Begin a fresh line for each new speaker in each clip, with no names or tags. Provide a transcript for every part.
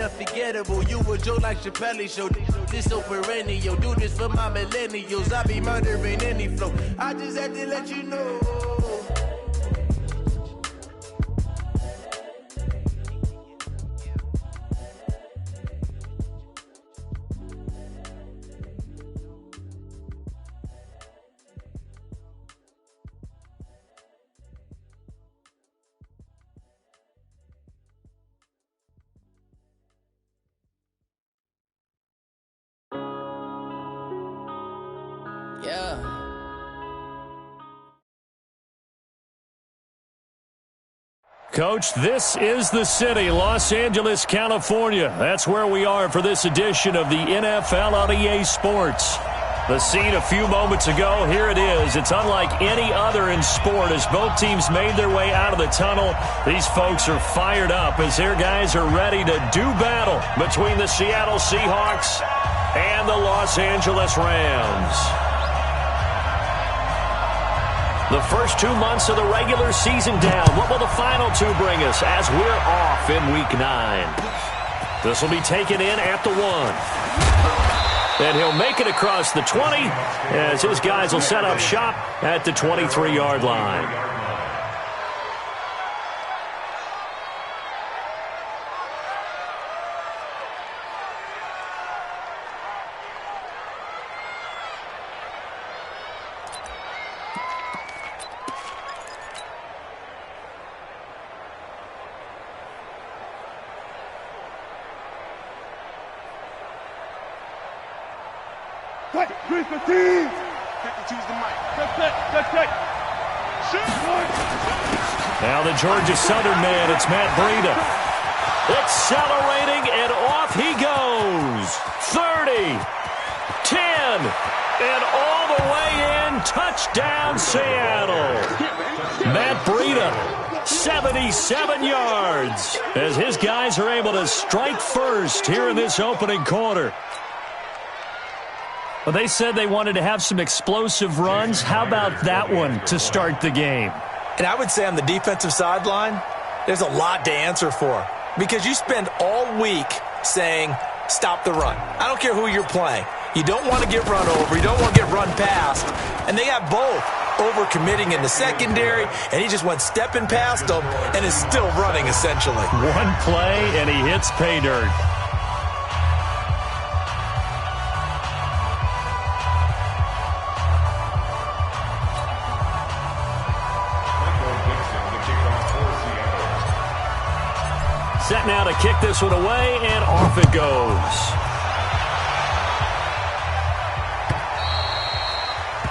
Unforgettable, you a joke like Chappelle Show. This so perennial, do this for my millennials. I be murdering any flow. I just had to let you know.
Yeah.
Coach, this is the city, Los Angeles, California. That's where we are for this edition of the NFL on EA Sports. The scene a few moments ago, here it is. It's unlike any other in sport as both teams made their way out of the tunnel. These folks are fired up as their guys are ready to do battle between the Seattle Seahawks and the Los Angeles Rams. The first 2 months of the regular season down. What will the final two bring us as we're off in Week 9? This will be taken in at the 1. And he'll make it across the 20 as his guys will set up shop at the 23-yard line. Now the Georgia Southern man, it's Matt Breida. Accelerating, and off he goes. 30, 10, and all the way in. Touchdown, Seattle. Matt Breida, 77 yards, as his guys are able to strike first here in this opening quarter. Well, they said they wanted to have some explosive runs. How about that one to start the game?
And I would say on the defensive sideline, there's a lot to answer for. Because you spend all week saying, stop the run. I don't care who you're playing. You don't want to get run over. You don't want to get run past. And they got both. Over-committing in the secondary, and he just went stepping past them and is still running, essentially.
One play, and he hits pay dirt. Set now to kick this one away, and off it goes.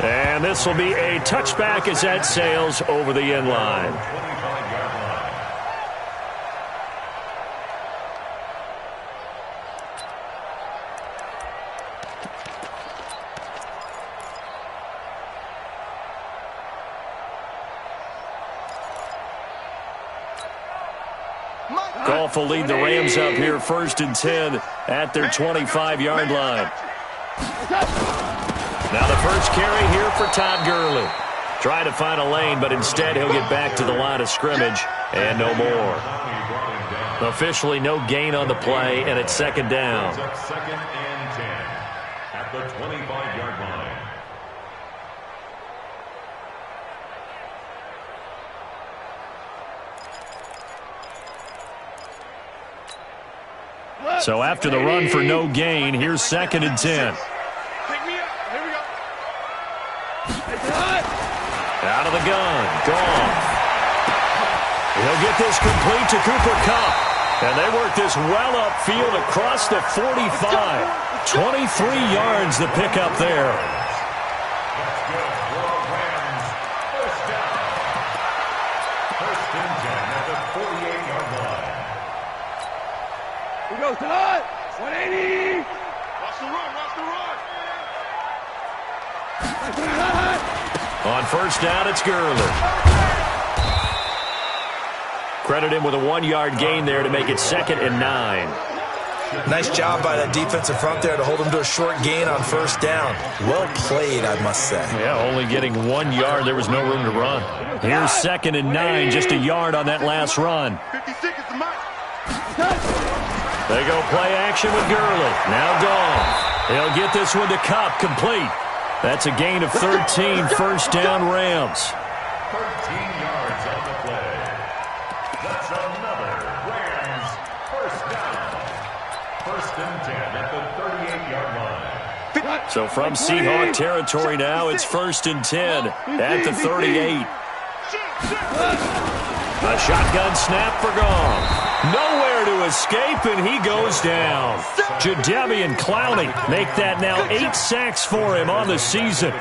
And this will be a touchback as that sails over the end line. Goff will lead the Rams up here 1st and 10 at their 25-yard line. Now the first carry here for Todd Gurley. Trying to find a lane, but instead he'll get back to the line of scrimmage and no more. Officially no gain on the play, and it's 2nd down.
2nd and 10 at the 25-yard line.
So after the run for no gain, here's 2nd and 10. Out of the gun, Goff. He'll get this complete to Cooper Kupp. And they work this well upfield across the 45. 23 yards the pickup there.
Here we go, Todd. 180. Watch the run, watch the run.
On 1st down, it's Gurley. Credit him with a 1-yard gain there to make it 2nd and 9.
Nice job by that defensive front there to hold him to a short gain on 1st down. Well played, I must say.
Yeah, only getting 1 yard. There was no room to run. Here's 2nd and 9, just a yard on that last run.
56 is the mark.
They go play action with Gurley. Now gone. He'll get this one to Cup, complete. That's a gain of 13, first down Rams.
13 yards on the play. That's another Rams first down. First and 10 at the 38-yard line.
So from Seahawk territory now, it's first and 10 at the 38. A shotgun snap for Goff. Nowhere to escape, and he goes down. Jadeveon Clowney make that now 8 sacks for him on the season.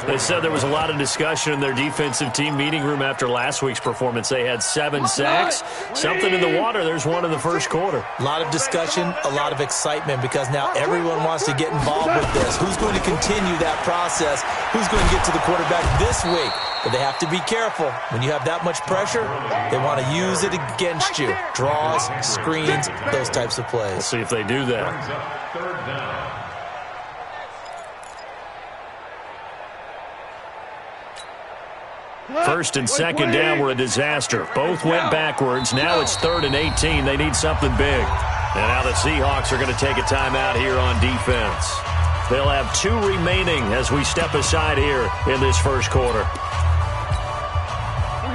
They said there was a lot of discussion in their defensive team meeting room after last week's performance. They had 7 sacks. Something in the water. There's one in the first quarter.
A lot of discussion, a lot of excitement, because now everyone wants to get involved with this. Who's going to continue that process? Who's going to get to the quarterback this week? But they have to be careful. When you have that much pressure, they want to use it against you. Draws, screens, those types of plays.
We'll see if they do that.
Third down.
First and second down were a disaster. Both went backwards. Now it's 3rd and 18. They need something big. And now the Seahawks are going to take a timeout here on defense. They'll have 2 remaining as we step aside here in this first quarter.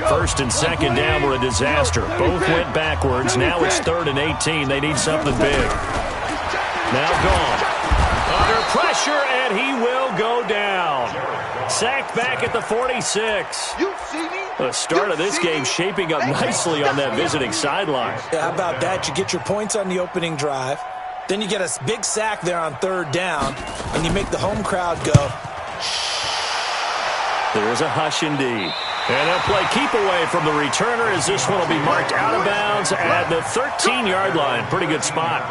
First and second down were a disaster. Both went backwards. Now it's 3rd and 18. They need something big. Now gone. Under pressure, and he will go down. Sacked back at the 46. The start of this game shaping up nicely on that visiting sideline.
Yeah, how about that? You get your points on the opening drive. Then you get a big sack there on 3rd down, and you make the home crowd go.
There's a hush indeed. And they'll play keep away from the returner as this one will be marked out of bounds at the 13-yard line. Pretty good spot.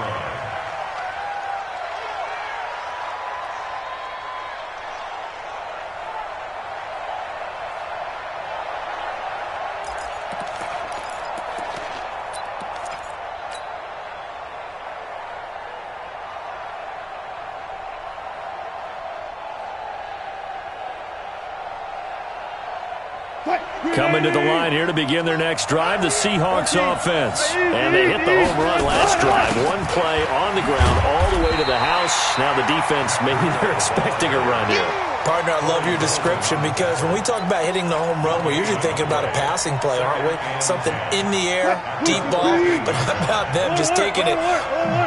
Coming to the line here to begin their next drive, the Seahawks offense. And they hit the home run last drive. One play on the ground all the way to the house. Now the defense, maybe they're expecting a run here.
Partner, I love your description, because when we talk about hitting the home run, we're usually thinking about a passing play, aren't we? Something in the air, deep ball. But how about them just taking it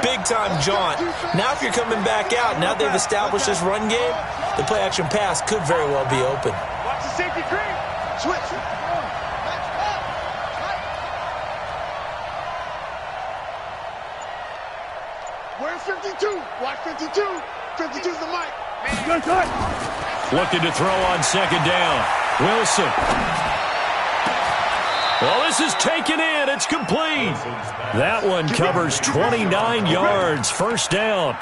big-time jaunt? Now if you're coming back out, now they've established this run game, the play-action pass could very well be open.
Watch the safety green. Switch. Where's 52? Watch 52. 52's the mic. Good cut.
Looking to throw on second down. Wilson. Well, this is taken in. It's complete. That one covers 29 yards. First down.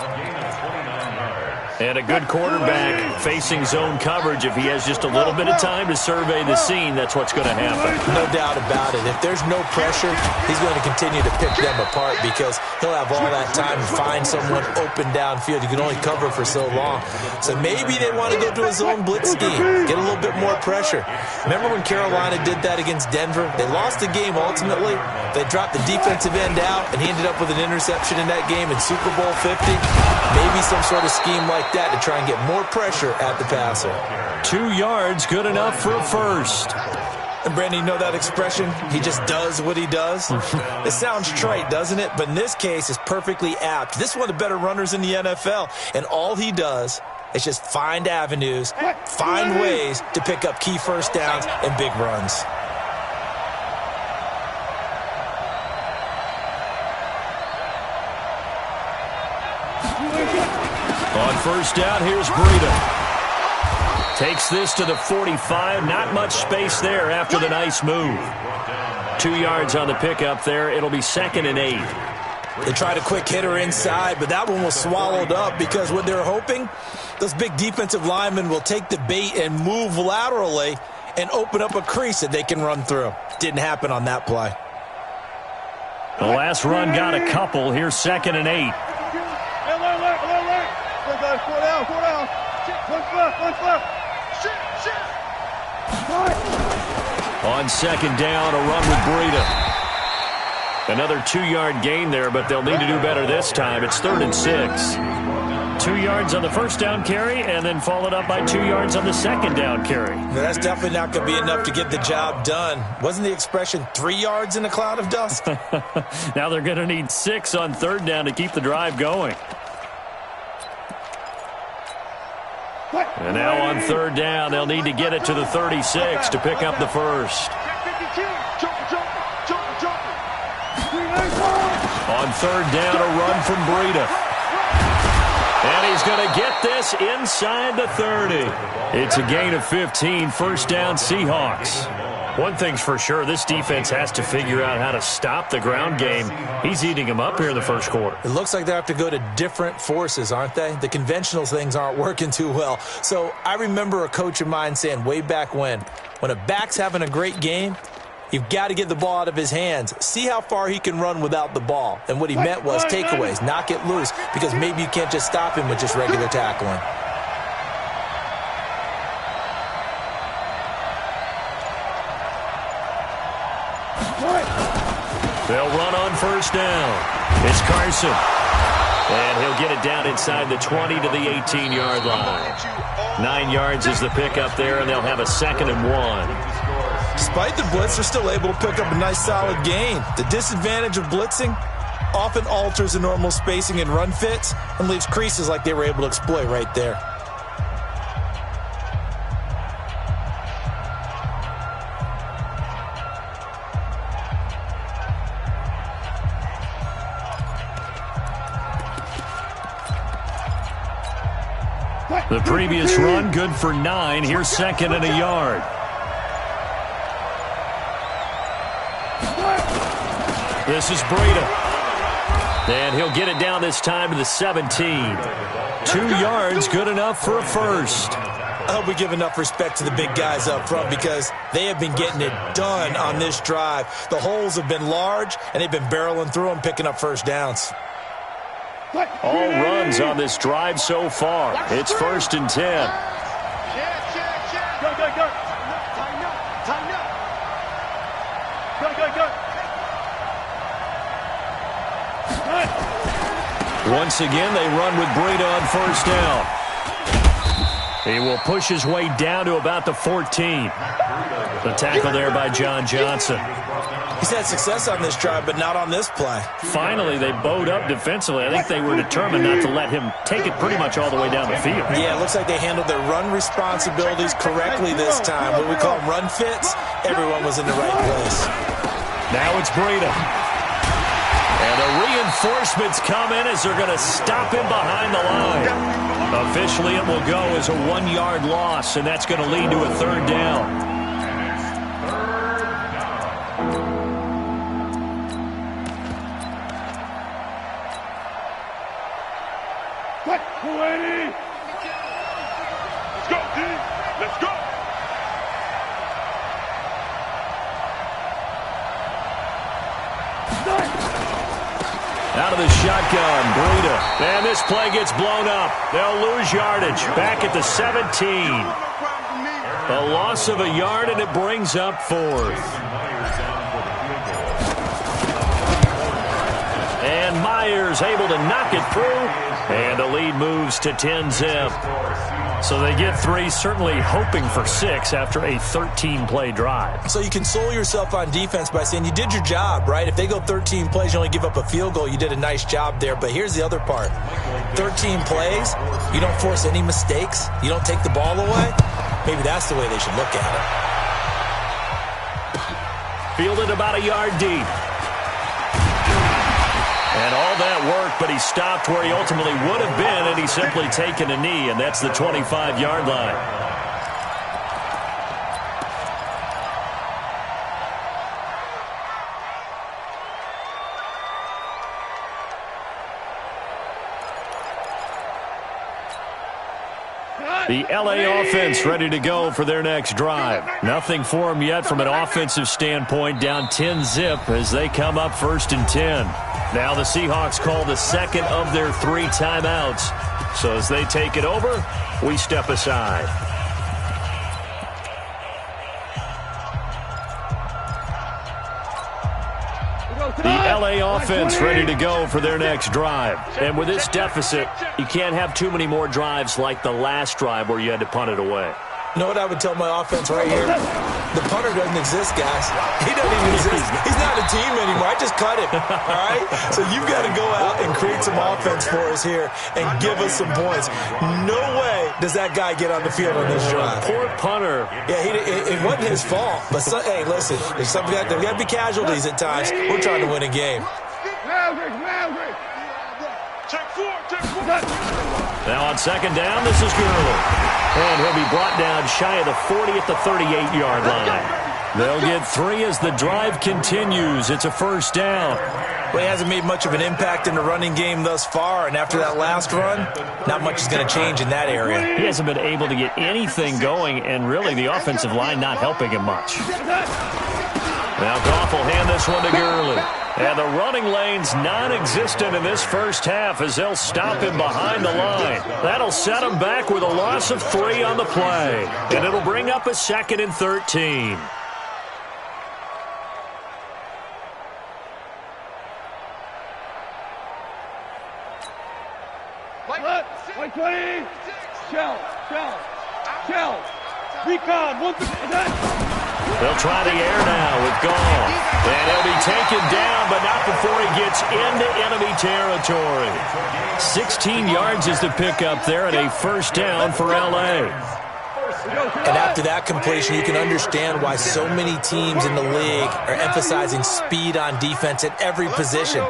And a good quarterback facing zone coverage. If he has just a little bit of time to survey the scene, that's what's going to happen.
No doubt about it. If there's no pressure, he's going to continue to pick them apart, because he'll have all that time to find someone open downfield. You can only cover for so long. So maybe they want to go to a zone blitz scheme, get a little bit more pressure. Remember when Carolina did that against Denver? They lost the game ultimately. They dropped the defensive end out, and he ended up with an interception in that game in Super Bowl 50. Maybe some sort of scheme like that to try and get more pressure at the passer.
2 yards, good enough for a first.
And Brandon, you know that expression? He just does what he does? It sounds trite, doesn't it? But in this case, it's perfectly apt. This is one of the better runners in the NFL, and all he does is just find avenues, find ways to pick up key first downs and big runs.
On first down, here's Breida. Takes this to the 45. Not much space there after the nice move. 2 yards on the pickup there. It'll be 2nd and 8.
They tried a quick hitter inside, but that one was swallowed up, because what they're hoping, those big defensive linemen will take the bait and move laterally and open up a crease that they can run through. Didn't happen on that play.
The last run got a couple. Here's 2nd and 8.
Four down. One left. Shit.
On second down, a run with Breida. Another 2-yard gain there, but they'll need to do better this time. It's 3rd and 6. 2 yards on the first down carry, and then followed up by 2 yards on the second down carry.
That's definitely not going to be enough to get the job done. Wasn't the expression 3 yards in a cloud of dust?
Now they're going to need 6 on 3rd down to keep the drive going. And now on 3rd down, they'll need to get it to the 36 to pick up the first. On 3rd down, a run from Breida. And he's going to get this inside the 30. It's a gain of 15, first down Seahawks. One thing's for sure, this defense has to figure out how to stop the ground game. He's eating them up here in the first quarter.
It looks like they have to go to different forces, aren't they? The conventional things aren't working too well. So I remember a coach of mine saying way back when a back's having a great game, you've got to get the ball out of his hands. See how far he can run without the ball. And what he meant was takeaways, knock it loose, because maybe you can't just stop him with just regular tackling.
They'll run on first down. It's Carson. And he'll get it down inside the 20 to the 18-yard line. 9 yards is the pickup there, and they'll have a 2nd and 1.
Despite the blitz, they're still able to pick up a nice solid gain. The disadvantage of blitzing often alters the normal spacing and run fits and leaves creases like they were able to exploit right there.
The previous run, good for 9. Here's 2nd and a yard. This is Breida. And he'll get it down this time to the 17. 2 yards, good enough for a first.
I hope we give enough respect to the big guys up front because they have been getting it done on this drive. The holes have been large, and they've been barreling through them, picking up first downs.
All runs on this drive so far. It's 1st and 10.
Go. Tighten up. Go.
Once again, they run with Breida on first down. He will push his way down to about the 14. The tackle there by John Johnson.
He's had success on this drive, but not on this play.
Finally, they bowed up defensively. I think they were determined not to let him take it pretty much all the way down the field.
Yeah, it looks like they handled their run responsibilities correctly this time. What we call them run fits, everyone was in the right place.
Now it's Breida. And the reinforcements come in as they're going to stop him behind the line. Officially, it will go as a 1-yard loss, and that's going to lead to a 3rd down.
Let's go, D. Let's go.
Out of the shotgun, Breida. And this play gets blown up. They'll lose yardage. Back at the 17. A loss of a yard, and it brings up 4th. And Myers able to knock it through. And the lead moves to 10-zip. So they get 3, certainly hoping for 6 after a 13-play drive.
So you console yourself on defense by saying you did your job, right? If they go 13 plays, you only give up a field goal, you did a nice job there. But here's the other part. 13 plays, you don't force any mistakes, you don't take the ball away. Maybe that's the way they should look at it.
Fielded about a yard deep. And all that work, but he stopped where he ultimately would have been, and he's simply taken a knee, and that's the 25-yard line. The LA offense ready to go for their next drive. Nothing for them yet from an offensive standpoint, down 10-zip as they come up 1st and 10. Now the Seahawks call the 2nd of their 3 timeouts. So as they take it over, we step aside. The LA offense ready to go for their next drive. And with this deficit, you can't have too many more drives like the last drive where you had to punt it away.
You know what I would tell my offense right here? The punter doesn't exist, guys. He doesn't even exist. He's not a team anymore. I just cut him, all right? So you've got to go out and create some offense for us here and give us some points. No way does that guy get on the field on this drive.
Poor punter.
Yeah, it wasn't his fault. But, hey, listen, there's got to be casualties at times. We're trying to win a game.
Now on second down, this is Gurley. And he'll be brought down shy of the 40 at the 38-yard line. They'll get 3 as the drive continues. It's a first down.
Well, he hasn't made much of an impact in the running game thus far, and after that last run, not much is going to change in that area.
He hasn't been able to get anything going, and really the offensive line not helping him much. Now Goff will hand this one to Gurley. And the running lane's non-existent in this first half as they'll stop him behind the line. That'll set him back with a loss of 3 on the play. And it'll bring up a 2nd and 13.
White 20. Shell. Recon. 1-3.
They'll try the air now with Goff. And he'll be taken down, but not before he gets into enemy territory. 16 yards is the pickup there and a first down for L.A.
And after that completion, you can understand why so many teams in the league are emphasizing speed on defense at every position.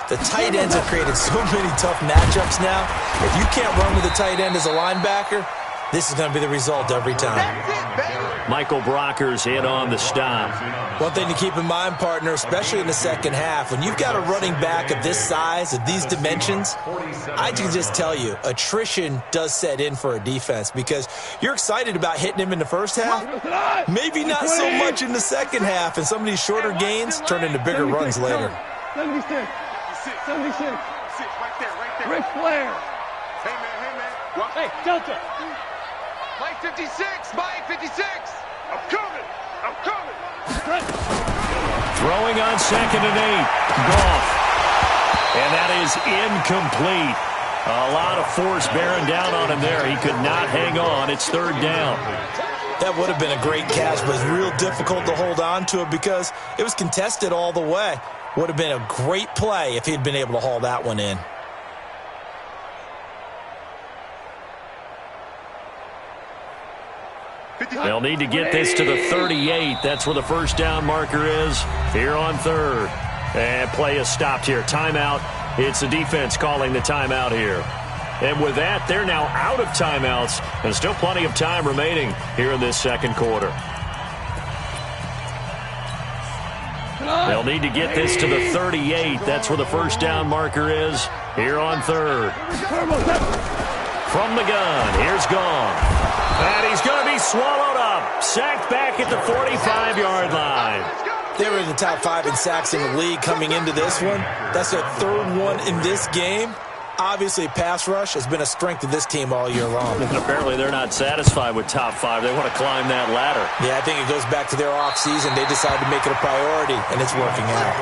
The tight ends have created so many tough matchups now. If you can't run with a tight end as a linebacker, this is going to be the result every time.
Michael Brockers in on the stop.
One thing to keep in mind, partner, especially in the second half, when you've got a running back of this size, of these dimensions, I can just tell you, attrition does set in for a defense because you're excited about hitting him in the first half. Maybe not so much in the second half, and some of these shorter gains turn into bigger runs later.
76. Right there. Ric Flair. Hey, man. Hey, Delta. Mike 56. I'm coming.
Throwing on 2nd and 8. Goff. And that is incomplete. A lot of force bearing down on him there. He could not hang on. It's 3rd down.
That would have been a great catch, but it's real difficult to hold on to it because it was contested all the way. Would have been a great play if he'd been able to haul that one in.
They'll need to get this to the 38. That's where the first down marker is here on 3rd. And play is stopped here. Timeout. It's the defense calling the timeout here. And with that, they're now out of timeouts. And still plenty of time remaining here in this second quarter. They'll need to get this to the 38. That's where the first down marker is here on 3rd. From the gun, here's Goff. And he's going to be swallowed up. Sacked back at the 45-yard line.
They were in the top 5 in sacks in the league coming into this one. That's their 3rd one in this game. Obviously, pass rush has been a strength of this team all year long.
And apparently they're not satisfied with top 5. They want to climb that ladder.
Yeah, I think it goes back to their offseason. They decided to make it a priority, and it's working out.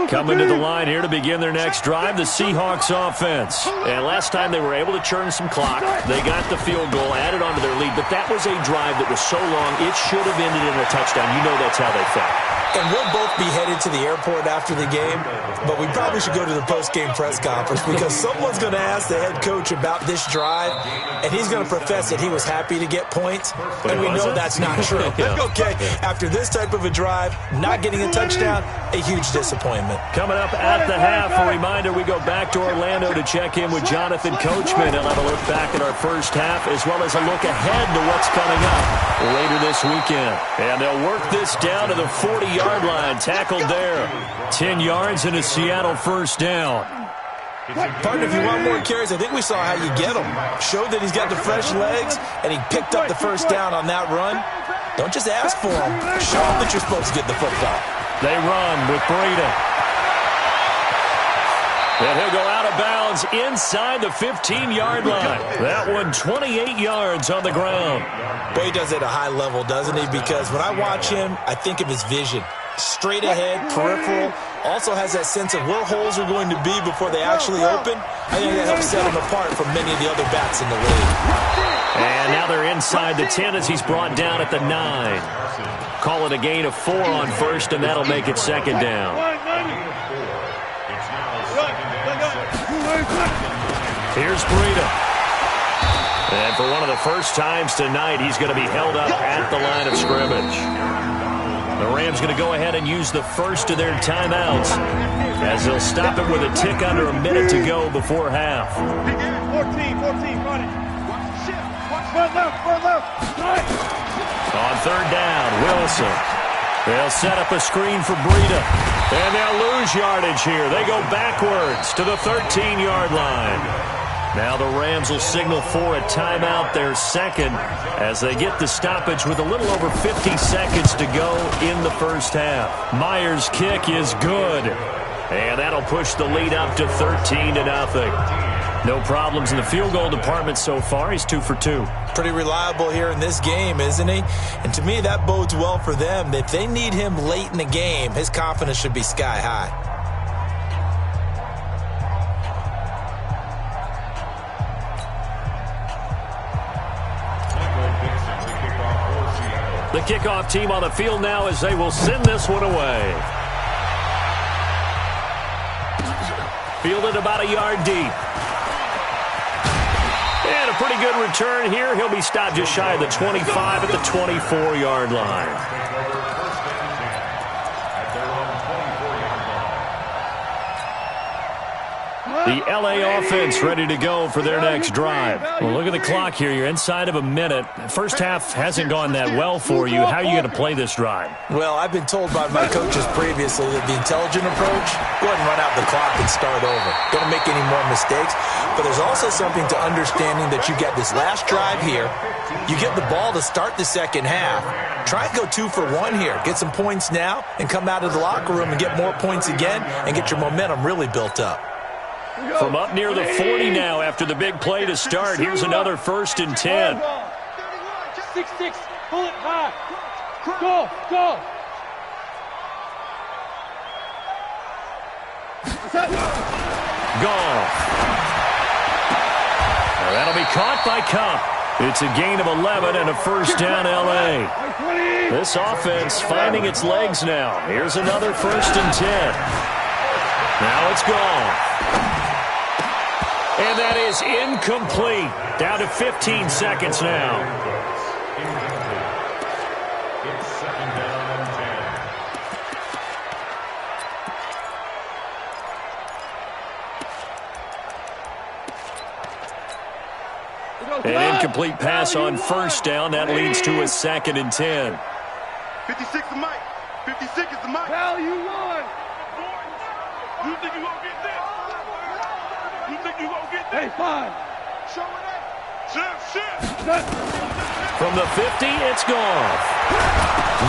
Coming to the line here to begin their next drive, the Seahawks offense. And last time they were able to churn some clock. They got the field goal, added on to their lead, but that was a drive that was so long, it should have ended in a touchdown. You know that's how they felt.
And we'll both be headed to the airport after the game, but we probably should go to the post-game press conference because someone's going to ask the head coach about this drive, and he's going to profess that he was happy to get points, and we know that's not true. Okay, after this type of a drive, not getting a touchdown, a huge disappointment.
Coming up at the half, a reminder, we go back to Orlando to check in with Jonathan Coachman. He'll have a look back at our first half as well as a look ahead to what's coming up later this weekend. And they'll work this down to the 40-yard line, tackled there. 10 yards and a Seattle first down.
Partner, if you want more carries, I think we saw how you get them. Showed that he's got the fresh legs, and he picked up the first down on that run. Don't just ask for them. Show them that you're supposed to get the football.
They run with Breida. And he'll go out of bounds inside the 15-yard line. That one 28 yards on the ground.
Boy, he does it at a high level, doesn't he? Because when I watch him, I think of his vision. Straight ahead, peripheral, also has that sense of where holes are going to be before they actually open. I think that helps set him apart from many of the other backs in the league.
And now they're inside the 10 as he's brought down at the 9. Call it a gain of 4 on first, and that'll make it second down. Here's Breida. And for one of the first times tonight, he's going to be held up at the line of scrimmage. The Rams going to go ahead and use the first of their timeouts as they'll stop it with a tick under a minute to go before half.
14, run it.
On third down, Wilson. They'll set up a screen for Breida. And they'll lose yardage here. They go backwards to the 13-yard line. Now the Rams will signal for a timeout, their second, as they get the stoppage with a little over 50 seconds to go in the first half. Myers' kick is good. And that'll push the lead up to 13-0. No problems in the field goal department so far. He's 2 for 2.
Pretty reliable here in this game, isn't he? And to me, that bodes well for them. If they need him late in the game, his confidence should be sky high.
The kickoff team on the field now as they will send this one away. Fielded about a yard deep. And a pretty good return here. He'll be stopped just shy of the 25 at the 24-yard line. The L.A. offense ready to go for their next drive. Well, look at the clock here. You're inside of a minute. First half hasn't gone that well for you. How are you going to play this drive?
Well, I've been told by my coaches previously that the intelligent approach, go ahead and run out the clock and start over. Don't make any more mistakes. But there's also something to understanding that you get this last drive here. You get the ball to start the second half. Try and go 2 for 1 here. Get some points now and come out of the locker room and get more points again and get your momentum really built up.
From up near the 40 now after the big play to start. Here's another 1st and 10.
6-6, pull it high. Go.
Goff. Now that'll be caught by Kupp. It's a gain of 11 and a first down L.A. This offense finding its legs now. Here's another 1st and 10. Now it's Goff. And that is incomplete. Down to 15 seconds now.
It's second down and 10.
An incomplete pass on first down. That leads to a 2nd and 10.
56 is Mike. 56 is the Mike. Hell, you won. You think you gonna get this? You think you gonna get this? Hey, fine. Show it up. Shift.
From the 50, it's Goff.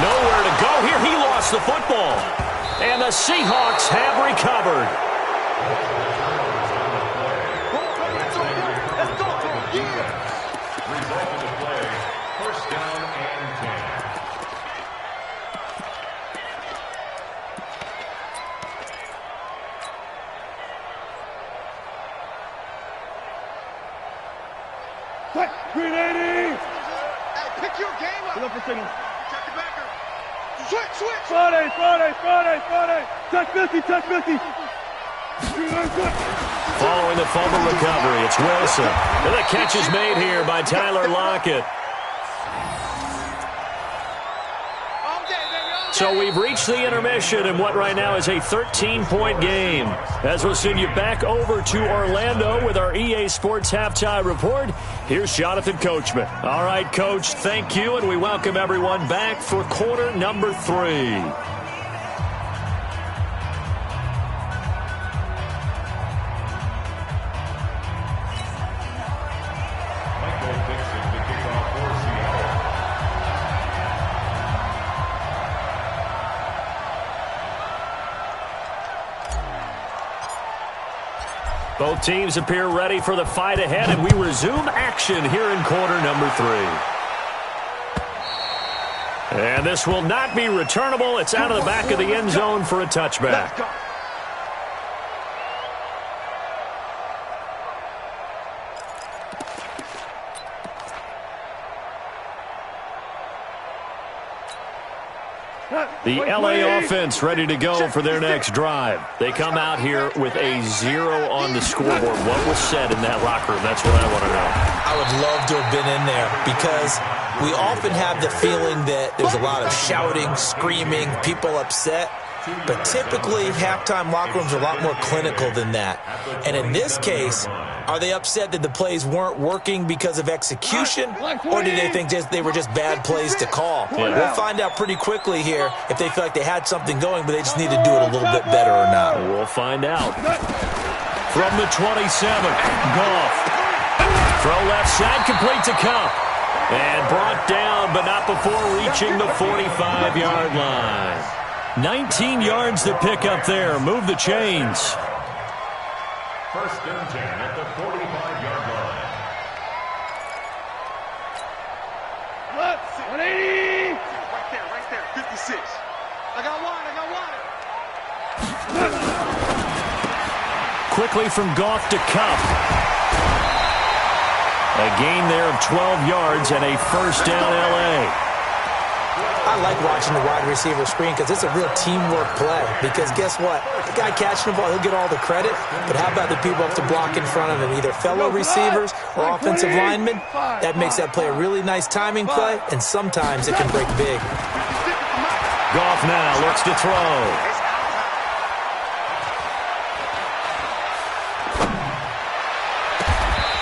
Nowhere to go here. He lost the football. And the Seahawks have recovered.
Result of the play, first down and 10.
What? 380! Hey, pick your game up. Look for signal. Check the backer. Switch. Friday. Touch 50.
Following the fumble recovery, it's Wilson. And the catch is made here by Tyler Lockett. So we've reached the intermission in what right now is a 13-point game. As we'll send you back over to Orlando with our EA Sports Halftime Report, here's Jonathan Coachman. All right, Coach, thank you, and we welcome everyone back for quarter number 3. Both teams appear ready for the fight ahead, and we resume action here in quarter number 3. And this will not be returnable. It's out of the back of the end zone for a touchback. The LA offense ready to go for their next drive. They come out here with a 0 on the scoreboard. What was said in that locker room? That's what I want to know.
I would love to have been in there because we often have the feeling that there's a lot of shouting, screaming, people upset. But typically, halftime locker rooms are a lot more clinical than that. And in this case, are they upset that the plays weren't working because of execution, or did they think they were just bad plays to call?
Yeah.
We'll find out pretty quickly here if they feel like they had something going, but they just need to do it a little bit better or not.
We'll find out. From the 27, Goff. Throw left side, complete to Cup. And brought down, but not before reaching the 45-yard line. 19 yards to pick up there. Move the chains.
First and 10 at the 45-yard line.
180. Right there. 56. I got one.
Quickly from Goff to Cup. A gain there of 12 yards and a first down LA.
I like watching the wide receiver screen because it's a real teamwork play. Because guess what? The guy catching the ball, he'll get all the credit. But how about the people up to block in front of him? Either fellow receivers or offensive linemen. That makes that play a really nice timing play, and sometimes it can break big.
Goff now looks to throw.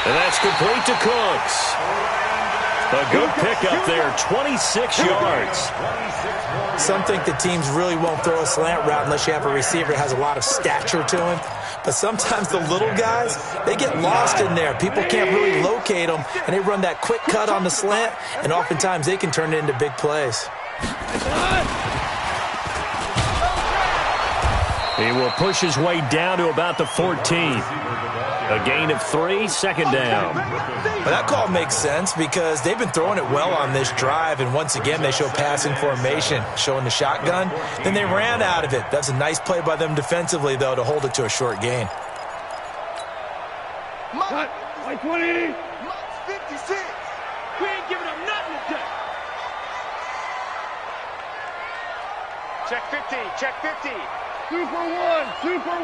And that's complete to Cooks. A good pickup there, 26 yards.
Some think the teams really won't throw a slant route unless you have a receiver that has a lot of stature to him. But sometimes the little guys, they get lost in there. People can't really locate them, and they run that quick cut on the slant, and oftentimes they can turn it into big plays.
He will push his way down to about the 14. A gain of 3, second down.
Well, that call makes sense because they've been throwing it well on this drive, and once again they show passing formation, showing the shotgun. Then they ran out of it. That's a nice play by them defensively, though, to hold it to a short gain.
Cut. 20. 56. We ain't giving up nothing today. Check 50. Check 50. 2 for 1. 2 for 1.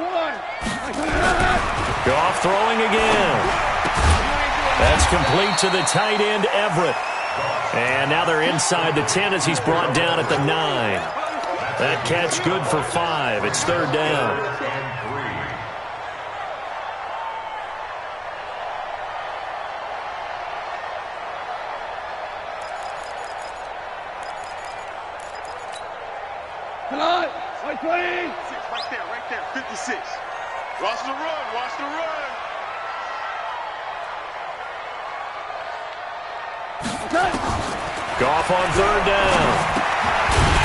Goff throwing again. That's complete to the tight end, Everett. And now they're inside the 10 as he's brought down at the 9. That catch good for 5. It's third down.
Come on. 20. Right there. 56. Watch the run. Watch the run.
Goff on third down.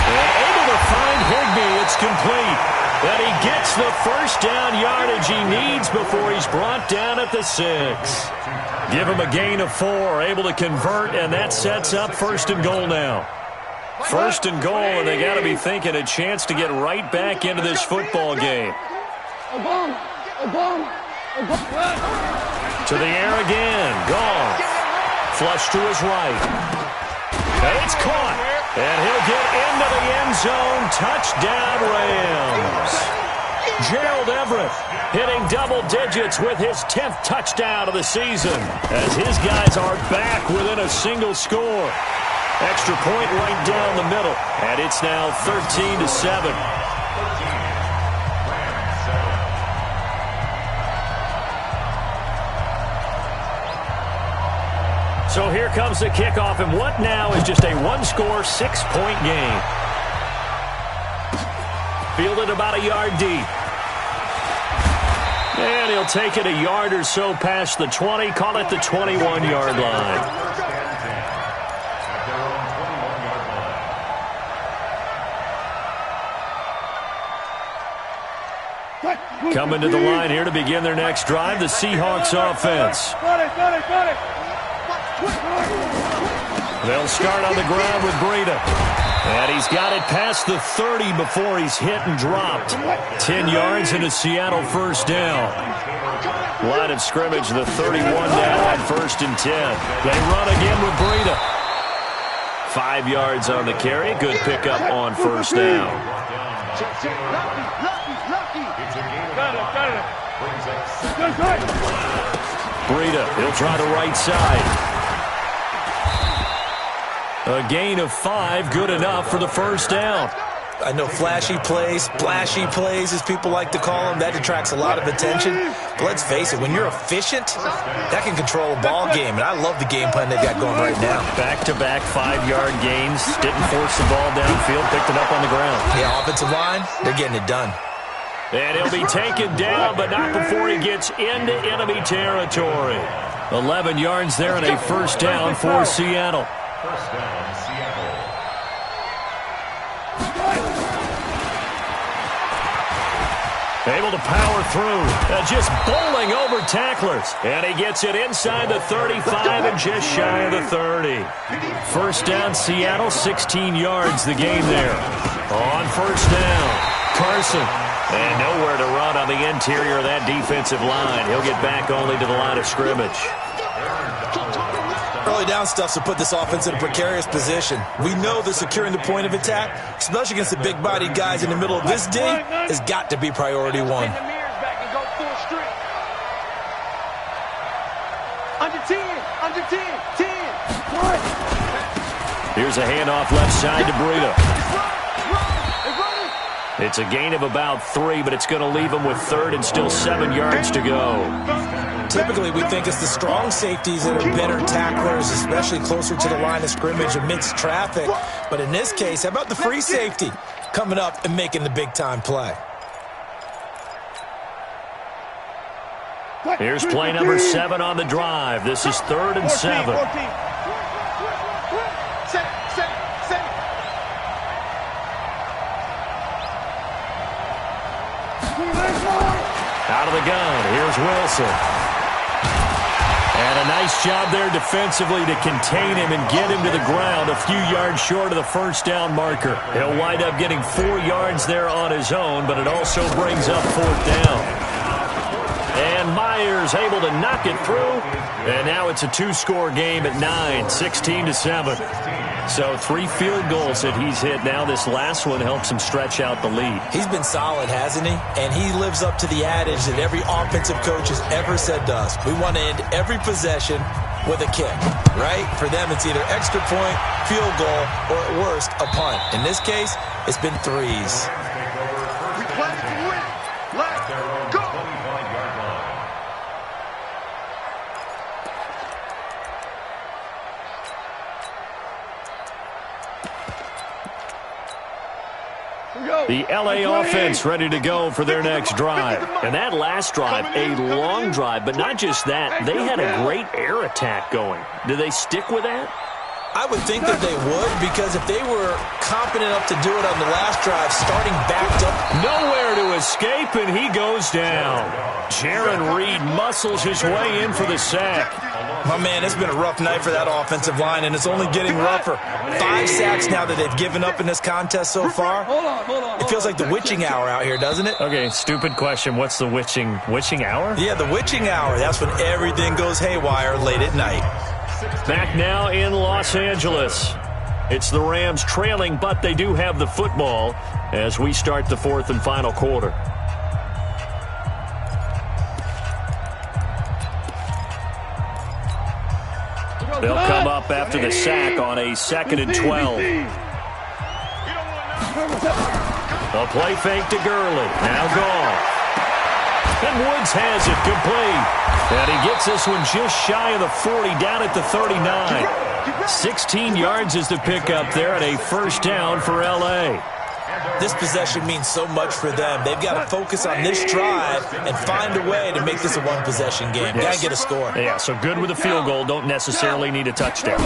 And able to find Higbee. It's complete. And he gets the first down yardage he needs before he's brought down at the 6. Give him a gain of 4. Able to convert, and that sets up first and goal now. First and goal, and they got to be thinking a chance to get right back into this football game. To the air again. Goff. Flush to his right. And it's caught. And he'll get into the end zone. Touchdown, Rams. Gerald Everett hitting double digits with his 10th touchdown of the season as his guys are back within a single score. Extra point right down the middle. And it's now 13-7. So here comes the kickoff, and what now is just a one-score, 6-point game. Fielded about a yard deep. And he'll take it a yard or so past the 20, call it the 21-yard line. Coming to the line here to begin their next drive, the Seahawks offense. They'll start on the ground with Breida. And he's got it past the 30 before he's hit and dropped. 10 yards and a Seattle first down. Line of scrimmage, the 31 down on 1st and 10. They run again with Breida. 5 yards on the carry. Good pickup on first down. Breida, he'll try the right side. A gain of 5, good enough for the first down.
I know flashy plays, splashy plays, as people like to call them, that attracts a lot of attention. But let's face it, when you're efficient, that can control a ball game. And I love the game plan they got going right now.
Back-to-back 5-yard gains. Didn't force the ball downfield, picked it up on the ground.
Yeah, offensive line, they're getting it done.
And he'll be taken down, but not before he gets into enemy territory. 11 yards there and a first down for Seattle.
First down, Seattle.
Able to power through. Just bowling over tacklers. And he gets it inside the 35 and just shy of the 30. First down, Seattle, 16 yards the gain there. On first down, Carson. And nowhere to run on the interior of that defensive line. He'll get back only to the line of scrimmage.
Early down stuffs will put this offense in a precarious position. We know that securing the point of attack, especially against the big-bodied guys in the middle of this D, has got to be priority one.
Under 10, 10.
Here's a handoff left side to Breida. It's a gain of about 3, but it's going to leave them with 3rd and still 7 yards to go.
Typically, we think it's the strong safeties that are better tacklers, especially closer to the line of scrimmage amidst traffic. But in this case, how about the free safety coming up and making the big-time play?
Here's play number 7 on the drive. This is 3rd and 7. Out of the gun, here's Wilson. And a nice job there defensively to contain him and get him to the ground a few yards short of the first down marker. He'll wind up getting 4 yards there on his own, but it also brings up 4th down. And Myers able to knock it through. And now it's a 2-score game at 9, 16-7. So 3 field goals that he's hit now. This last one helps him stretch out the lead.
He's been solid, hasn't he? And he lives up to the adage that every offensive coach has ever said to us. We want to end every possession with a kick, right? For them, it's either extra point, field goal, or at worst, a punt. In this case, it's been 3s.
We play to win. Let's go.
The LA offense ready to go for their next drive. And that last drive, a long drive, but not just that. They had a great air attack going. Do they stick with that?
I would think that they would, because if they were competent enough to do it on the last drive, starting backed up.
Nowhere to escape, and he goes down. Jaron Reed muscles his way in for the sack.
My man, it's been a rough night for that offensive line, and it's only getting rougher. 5 sacks now that they've given up in this contest so far.
Hold on.
It feels like the witching hour out here, doesn't it?
Okay, stupid question. What's the witching hour?
Yeah, the witching hour. That's when everything goes haywire late at night.
Back now in Los Angeles. It's the Rams trailing, but they do have the football as we start the 4th and final quarter. They'll come up after the sack on a 2nd and 12. A play fake to Gurley. Now gone. And Woods has it complete. And he gets this one just shy of the 40, down at the 39. 16 yards is the pickup there and a first down for L.A.
This possession means so much for them. They've got to focus on this drive and find a way to make this a one-possession game. Got to get a score.
Yeah, so good with a field goal. Don't necessarily need a touchdown.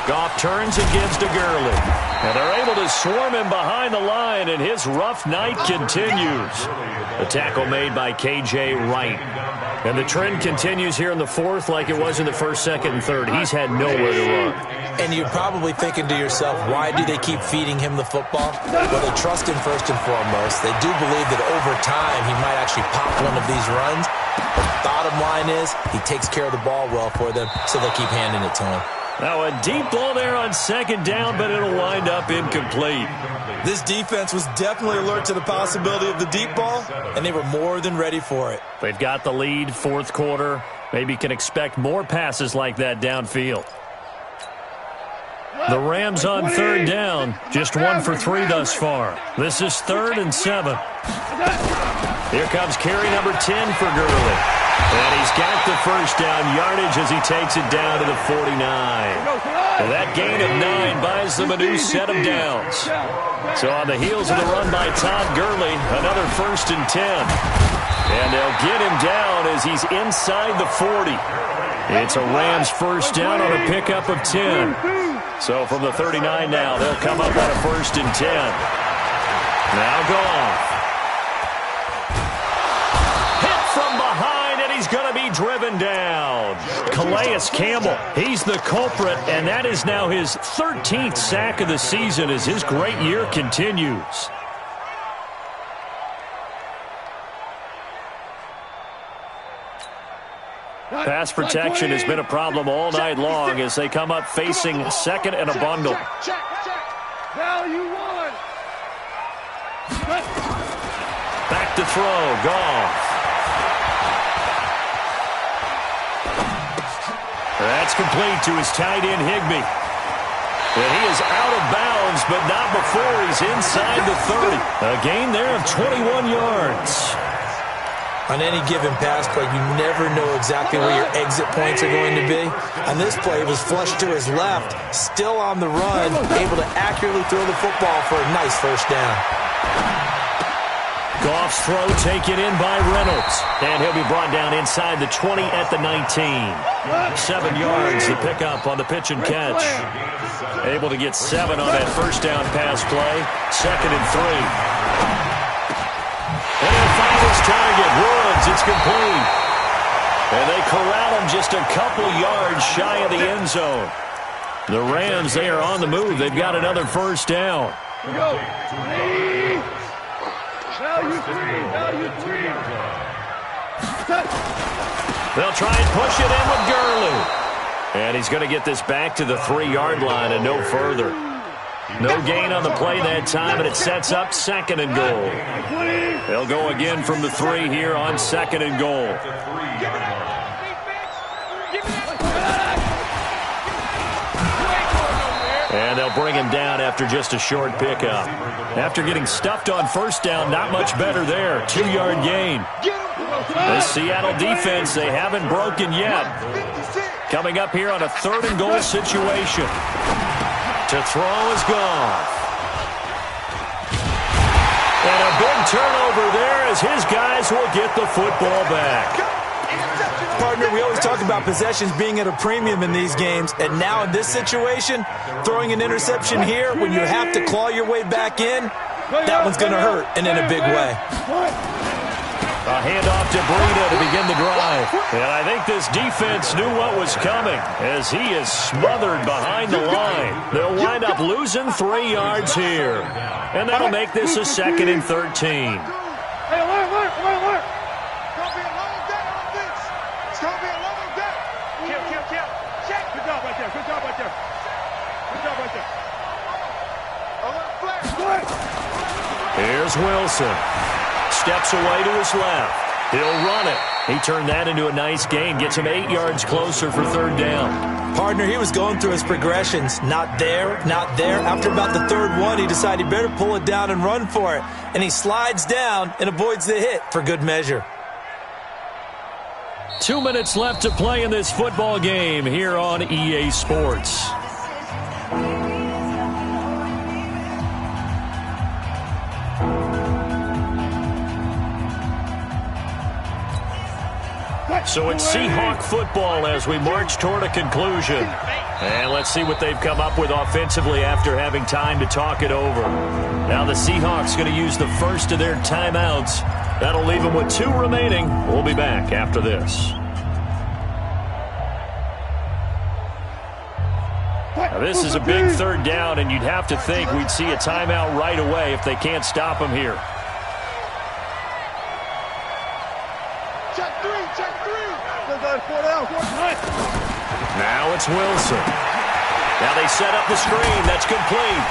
Goff turns and gives to Gurley. And they're able to swarm him behind the line, and his rough night continues. The tackle made by K.J. Wright. And the trend continues here in the fourth like it was in the first, second, and third. He's had nowhere to run.
And you're probably thinking to yourself, why do they keep feeding him the football? Well, they trust him first and foremost. They do believe that over time he might actually pop one of these runs. But the bottom line is he takes care of the ball well for them, so they keep handing it to him.
Now a deep ball there on second down, but it'll wind up incomplete.
This defense was definitely alert to the possibility of the deep ball, and they were more than ready for it.
They've got the lead, fourth quarter. Maybe can expect more passes like that downfield. The Rams on third down, just 1 for 3 thus far. This is 3rd and 7. Here comes carry number 10 for Gurley. And he's got the first down yardage as he takes it down to the 49. And that gain of 9 buys them a new set of downs. So on the heels of the run by Todd Gurley, another 1st and 10. And they'll get him down as he's inside the 40. It's a Rams first down on a pickup of 10. So from the 39 now, they'll come up on a 1st and 10. Now Goff. Hit from behind, and he's going to be driven down. Calais Campbell, he's the culprit, and that is now his 13th sack of the season as his great year continues. Pass protection has been a problem all night long as they come up facing second and a bundle. Back to throw, Goff. That's complete to his tight end, Higbee. And he is out of bounds, but not before he's inside the 30. A gain there of 21 yards.
On any given pass play, you never know exactly where your exit points are going to be. On this play, it was flushed to his left, still on the run, able to accurately throw the football for a nice first down.
Goff's throw taken in by Reynolds. And he'll be brought down inside the 20 at the 19. 7 yards to pick up on the pitch and catch. Able to get 7 on that first down pass play. 2nd and 3. And he'll find his target, Woods. It's complete. And they corral him just a couple yards shy of the end zone. The Rams, they are on the move. They've got another first down. They'll try and push it in with Gurley. And he's going to get this back to the 3-yard line and no further. No gain on the play that time, and it sets up 2nd and goal. They'll go again from the 3 here on 2nd and goal. And they'll bring him down after just a short pickup. After getting stuffed on first down, not much better there. 2-yard gain. The Seattle defense, they haven't broken yet. Coming up here on a 3rd and goal situation. To throw is Goff. And a big turnover there as his guys will get the football back.
Partner, we always talk about possessions being at a premium in these games, and now in this situation, throwing an interception here when you have to claw your way back in, that one's going to hurt, and in a big way.
A handoff to Breida to begin the drive. And I think this defense knew what was coming as he is smothered behind the line. They'll wind up losing 3 yards here. And that'll make this a 2nd and 13.
Hey, alert. It's going to be a long day on this. It's going to be a long day. Kill. Check. Good job right there. Alert, flash.
Here's Wilson. Steps away to his left. He'll run it. He turned that into a nice gain. Gets him 8 yards closer for 3rd down.
Partner, he was going through his progressions. Not there. After about the 3rd one, he decided he better pull it down and run for it. And he slides down and avoids the hit for good measure.
2 minutes left to play in this football game here on EA Sports. So it's Seahawk football as we march toward a conclusion. And let's see what they've come up with offensively after having time to talk it over. Now the Seahawks going to use the first of their timeouts. That'll leave them with 2 remaining. We'll be back after this. Now this is a big third down, and you'd have to think we'd see a timeout right away if they can't stop them here.
Check 3, check 3.
Now it's Wilson. Now they set up the screen. That's complete.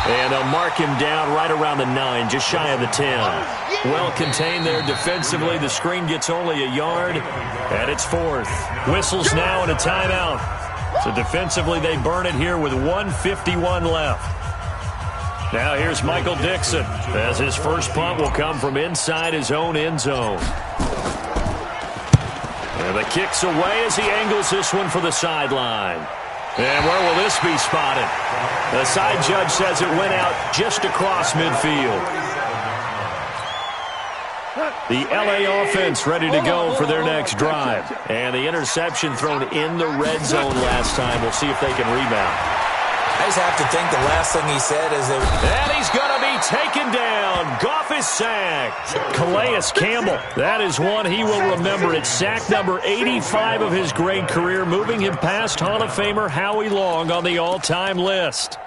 And they'll mark him down right around the 9, just shy of the 10. Well contained there defensively. The screen gets only a yard, and it's 4th. Whistles now and a timeout. So defensively, they burn it here with 1:51 left. Now here's Michael Dixon, as his first punt will come from inside his own end zone. And the kick's away as he angles this one for the sideline. And where will this be spotted? The side judge says it went out just across midfield. The LA offense ready to go for their next drive. And the interception thrown in the red zone last time. We'll see if they can rebound.
I just have to think the last thing he said is that...
And he's going to be taken down. Goff is sacked. Calais Campbell. That is one he will remember. It's sack number 85 of his great career, moving him past Hall of Famer Howie Long on the all-time list.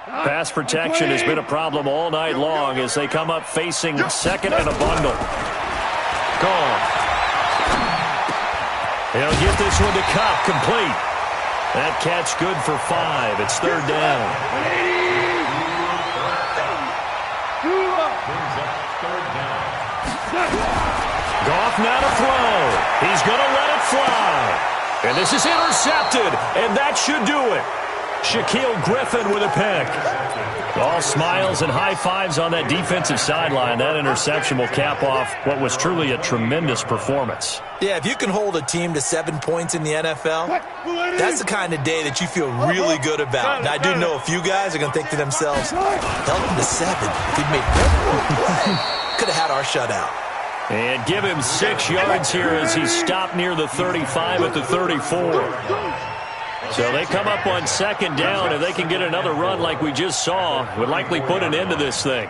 Pass protection has been a problem all night long as they come up facing second and a bundle. Gone. He'll get this one to Cup, complete. That catch good for 5. It's 3rd down. Goff now to throw. He's going to let it fly. And this is intercepted, and that should do it. Shaquille Griffin with a pick. All smiles and high fives on that defensive sideline. That interception will cap off what was truly a tremendous performance.
Yeah, if you can hold a team to 7 points in the NFL, that's the kind of day that you feel really good about. Now, I do know a few guys are going to think to themselves, held him to 7. If he'd made one play, could have had our shutout.
And give him 6 yards here as he stopped near the 35 at the 34. So they come up on 2nd down. If they can get another run like we just saw, would likely put an end to this thing.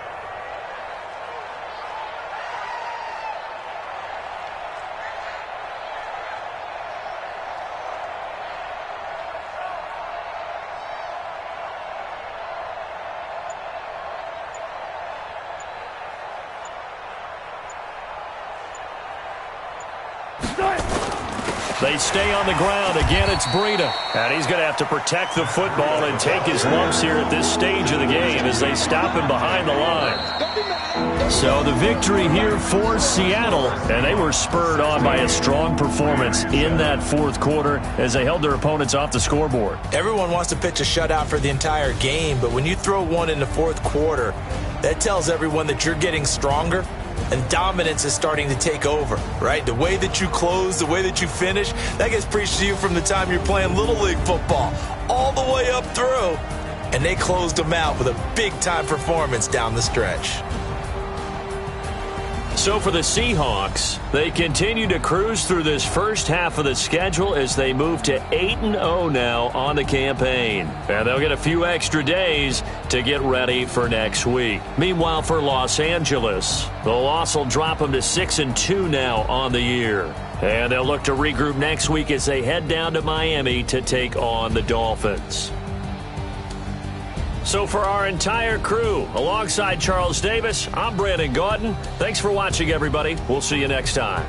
They stay on the ground. Again, it's Breida. And he's going to have to protect the football and take his lumps here at this stage of the game as they stop him behind the line. So the victory here for Seattle, and they were spurred on by a strong performance in that 4th quarter as they held their opponents off the scoreboard.
Everyone wants to pitch a shutout for the entire game, but when you throw one in the 4th quarter, that tells everyone that you're getting stronger. And dominance is starting to take over, right? The way that you close, the way that you finish, that gets preached to you from the time you're playing Little League football all the way up through. And they closed them out with a big-time performance down the stretch.
So for the Seahawks, they continue to cruise through this first half of the schedule as they move to 8-0 now on the campaign. And they'll get a few extra days to get ready for next week. Meanwhile, for Los Angeles, the loss will drop them to 6-2 now on the year. And they'll look to regroup next week as they head down to Miami to take on the Dolphins. So for our entire crew, alongside Charles Davis, I'm Brandon Gaudin. Thanks for watching, everybody. We'll see you next time.